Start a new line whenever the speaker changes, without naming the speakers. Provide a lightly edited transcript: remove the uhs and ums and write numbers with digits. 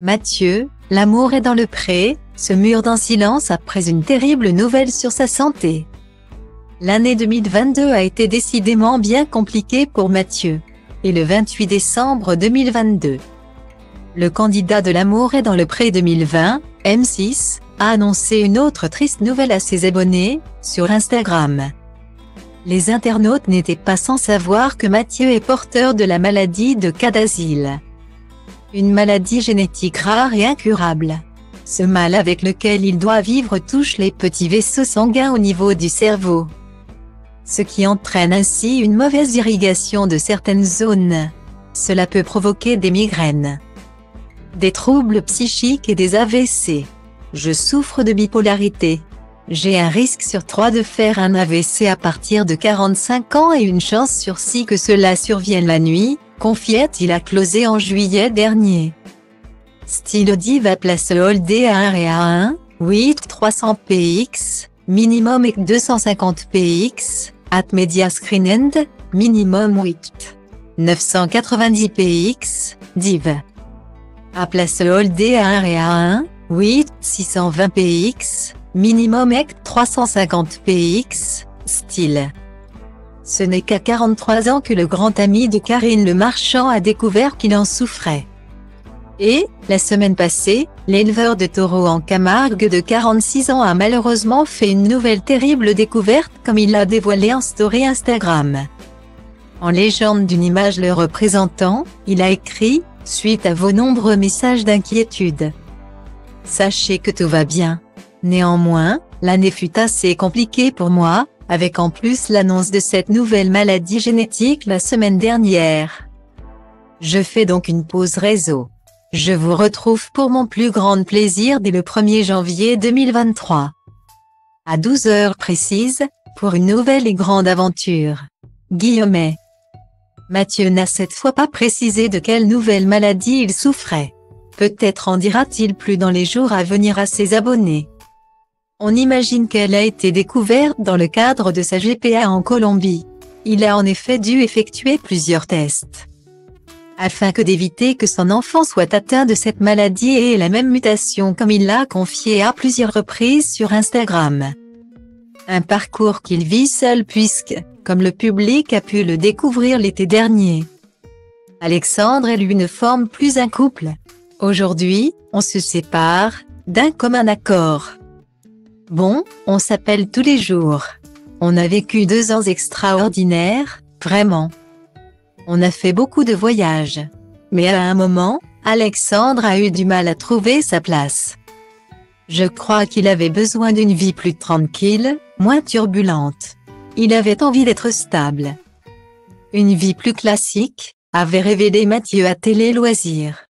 Mathieu, l'amour est dans le pré, se mure dans silence après une terrible nouvelle sur sa santé. L'année 2022 a été décidément bien compliquée pour Mathieu. Et le 28 décembre 2022, le candidat de l'amour est dans le pré 2020, M6, a annoncé une autre triste nouvelle à ses abonnés, sur Instagram. Les internautes n'étaient pas sans savoir que Mathieu est porteur de la maladie de CADASIL. Une maladie génétique rare et incurable. Ce mal avec lequel il doit vivre touche les petits vaisseaux sanguins au niveau du cerveau, ce qui entraîne ainsi une mauvaise irrigation de certaines zones. Cela peut provoquer des migraines, des troubles psychiques et des AVC. Je souffre de bipolarité. J'ai un risque sur 3 de faire un AVC à partir de 45 ans et une chance sur 6 que cela survienne la nuit, confiait-il à closé en juillet dernier. Style Diva place Holdé à 1 et à 1, 8 300 px, minimum et 250 px, at Media Screen End, minimum 8 990 px, div. À place Holdé à 1 et à 1, 8 620 px, minimum et 350 px, style. Ce n'est qu'à 43 ans que le grand ami de Karine Le Marchand a découvert qu'il en souffrait. Et, la semaine passée, l'éleveur de taureaux en Camargue de 46 ans a malheureusement fait une nouvelle terrible découverte comme il l'a dévoilé en story Instagram. En légende d'une image le représentant, il a écrit « Suite à vos nombreux messages d'inquiétude, sachez que tout va bien. Néanmoins, l'année fut assez compliquée pour moi, avec en plus l'annonce de cette nouvelle maladie génétique la semaine dernière. Je fais donc une pause réseau. Je vous retrouve pour mon plus grand plaisir dès le 1er janvier 2023. À 12 heures précises, pour une nouvelle et grande aventure. Guillemets. Mathieu n'a cette fois pas précisé de quelle nouvelle maladie il souffrait. Peut-être en dira-t-il plus dans les jours à venir à ses abonnés. On imagine qu'elle a été découverte dans le cadre de sa GPA en Colombie. Il a en effet dû effectuer plusieurs tests, afin d'éviter que son enfant soit atteint de cette maladie et ait la même mutation comme il l'a confié à plusieurs reprises sur Instagram. Un parcours qu'il vit seul puisque, comme le public a pu le découvrir l'été dernier, Alexandre et lui ne forment plus un couple. Aujourd'hui, on se sépare, d'un commun accord. Bon, on s'appelle tous les jours. On a vécu 2 ans extraordinaires, vraiment. On a fait beaucoup de voyages. Mais à un moment, Alexandre a eu du mal à trouver sa place. Je crois qu'il avait besoin d'une vie plus tranquille, moins turbulente. Il avait envie d'être stable. Une vie plus classique, avait révélé Mathieu à Télé Loisirs.